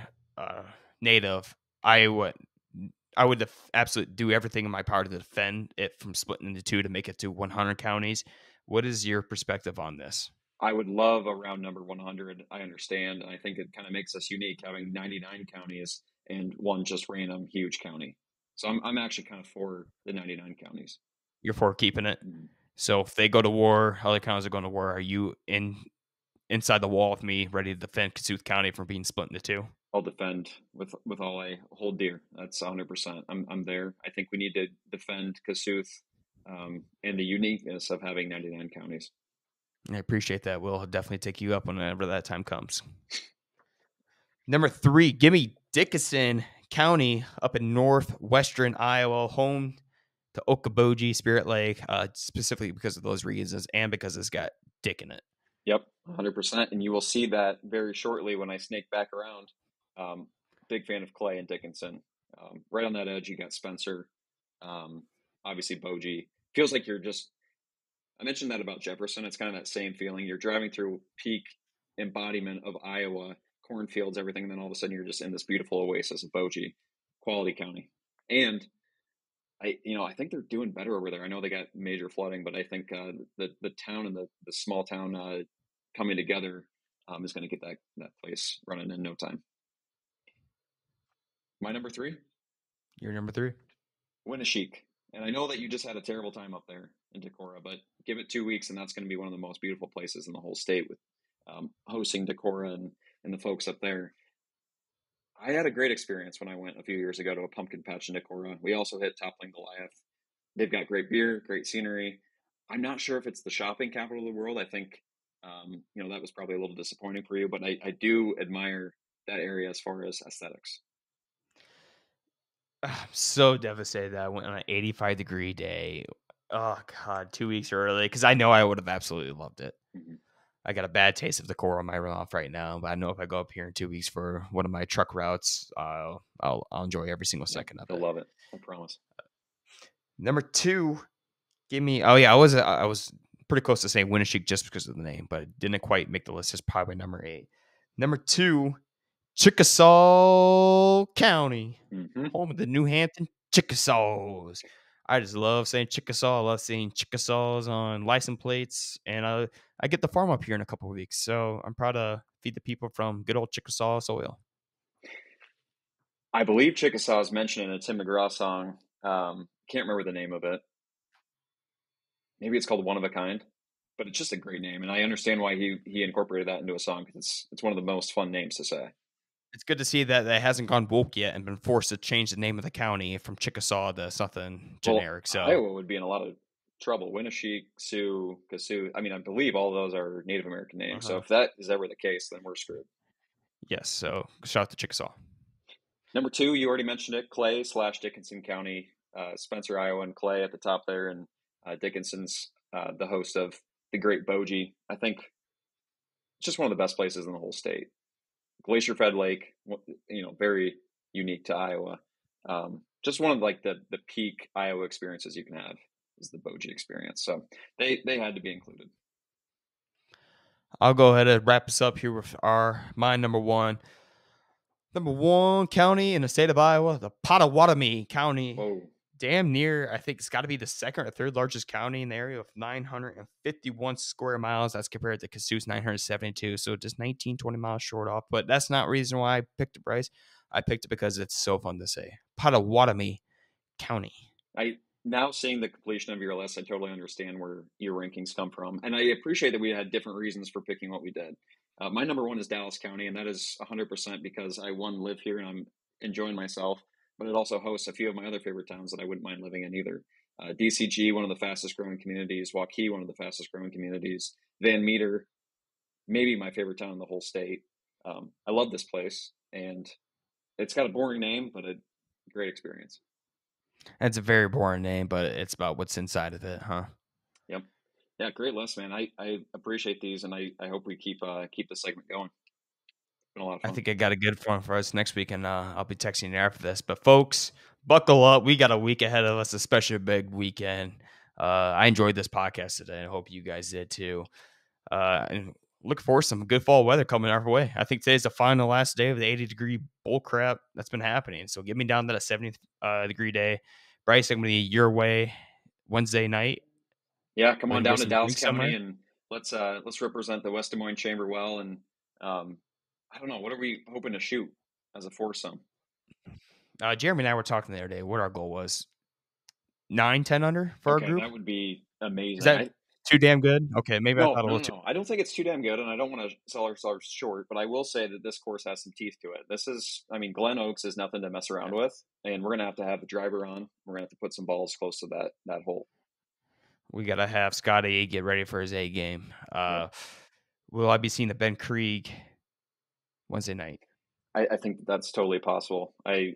native, I would absolutely do everything in my power to defend it from splitting into 2 to make it to 100 counties. What is your perspective on this? I would love a round number 100. I understand. I think it kind of makes us unique having 99 counties and one just random huge county. So I'm actually kind of for the 99 counties. You're for keeping it? Mm-hmm. So if they go to war, other counties are going to war. Are you inside the wall with me, ready to defend Kossuth County from being split into 2? I'll defend with all I hold dear. That's 100%. I'm there. I think we need to defend Kossuth and the uniqueness of having 99 counties. I appreciate that. We'll definitely take you up whenever that time comes. Number 3, give me Dickinson County up in northwestern Iowa, home to Okoboji, Spirit Lake, specifically because of those reasons and because it's got Dick in it. Yep, 100%. And you will see that very shortly when I snake back around. Big fan of Clay and Dickinson. Right on that edge, you got Spencer. Obviously, Bogie. Feels like I mentioned that about Jefferson. It's kind of that same feeling. You're driving through peak embodiment of Iowa, cornfields, everything, and then all of a sudden you're just in this beautiful oasis of Bogie, quality county. And I think they're doing better over there. I know they got major flooding, but I think the town and the small town coming together is going to get that place running in no time. My number 3? Your number 3? Winneshiek. And I know that you just had a terrible time up there in Decorah, but give it 2 weeks, and that's going to be one of the most beautiful places in the whole state with hosting Decorah and the folks up there. I had a great experience when I went a few years ago to a pumpkin patch in Decorah. We also hit Toppling Goliath. They've got great beer, great scenery. I'm not sure if it's the shopping capital of the world. I think, that was probably a little disappointing for you, but I do admire that area as far as aesthetics. I'm so devastated that I went on an 85-degree day. Oh, God, 2 weeks early, because I know I would have absolutely loved it. Mm-hmm. I got a bad taste of Decorah on my runoff right now, but I know if I go up here in 2 weeks for one of my truck routes, I'll enjoy every single second of it. I'll love it. I promise. Number 2, give me. Oh yeah, I was pretty close to saying Winneshiek just because of the name, but it didn't quite make the list. It's probably number 8. Number 2, Chickasaw County, home of the New Hampton Chickasaws. I just love saying Chickasaw. I love seeing Chickasaws on license plates, and I get the farm up here in a couple of weeks, so I'm proud to feed the people from good old Chickasaw soil. I believe Chickasaw is mentioned in a Tim McGraw song. Can't remember the name of it. Maybe it's called One of a Kind, but it's just a great name, and I understand why he incorporated that into a song, because it's one of the most fun names to say. It's good to see that it hasn't gone woke yet and been forced to change the name of the county from Chickasaw to something generic. So Iowa would be in a lot of trouble. Winneshiek, Sioux, Kasuth. I mean, I believe all of those are Native American names. So if that is ever the case, then we're screwed. Yes. So shout out to Chickasaw. Number 2, you already mentioned it, Clay / Dickinson County, Spencer, Iowa, and Clay at the top there. And Dickinson's the host of the Great Bogie. I think it's just one of the best places in the whole state. Glacier-fed lake, very unique to Iowa. Just one of the peak Iowa experiences you can have is the Bogie experience. So they had to be included. I'll go ahead and wrap us up here with my number 1. Number 1 county in the state of Iowa, the Pottawatomie County. Whoa. Damn near, I think it's got to be the second or third largest county in the area with 951 square miles. That's compared to Kasuth's 972. So just 19, 20 miles short off. But that's not the reason why I picked it, Bryce. I picked it because it's so fun to say. Pottawatomie County. Now seeing the completion of your list, I totally understand where your rankings come from. And I appreciate that we had different reasons for picking what we did. My number 1 is Dallas County, and that is 100% because I, live here and I'm enjoying myself. But it also hosts a few of my other favorite towns that I wouldn't mind living in either. DCG, one of the fastest growing communities. Waukee, one of the fastest growing communities. Van Meter, maybe my favorite town in the whole state. I love this place, and it's got a boring name, but a great experience. It's a very boring name, but it's about what's inside of it, huh? Yep. Yeah, great list, man. I appreciate these, and I hope we keep the segment going. A lot of fun. I think I got a good one for us next week, and I'll be texting you after this. But folks, buckle up. We got a week ahead of us, especially a big weekend. I enjoyed this podcast today. I hope you guys did too. And look forward to some good fall weather coming our way. I think today's the final last day of the 80-degree bull crap that's been happening. So get me down to that 70-degree day. Bryce, I'm going to be your way Wednesday night. Yeah, come on down to Dallas County and let's represent the West Des Moines Chamber well. And I don't know, what are we hoping to shoot as a foursome? Jeremy and I were talking the other day what our goal was. 9-10 under for our group. That would be amazing. Is that too damn good? Okay, maybe no, I thought a little too. I don't think it's too damn good, and I don't want to sell ourselves short, but I will say that this course has some teeth to it. Glen Oaks is nothing to mess around with, and we're going to have a driver on. We're going to have to put some balls close to that hole. We got to have Scotty get ready for his A game. Will I be seeing the Ben Krieg Wednesday night? I think that's totally possible. I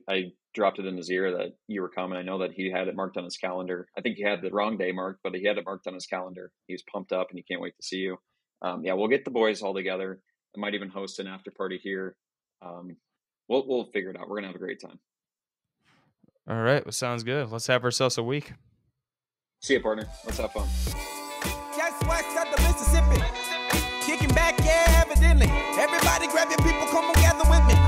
dropped it in his ear that you were coming. I know that he had it marked on his calendar. I think he had the wrong day marked, but he had it marked on his calendar. He's pumped up and he can't wait to see you. We'll get the boys all together. I might even host an after party here. We'll figure it out. We're going to have a great time. All right. Well, sounds good. Let's have ourselves a week. See you, partner. Let's have fun. Just west of the Mississippi. Kicking back, yeah, evidently. Everybody grab your people, come and gather with me.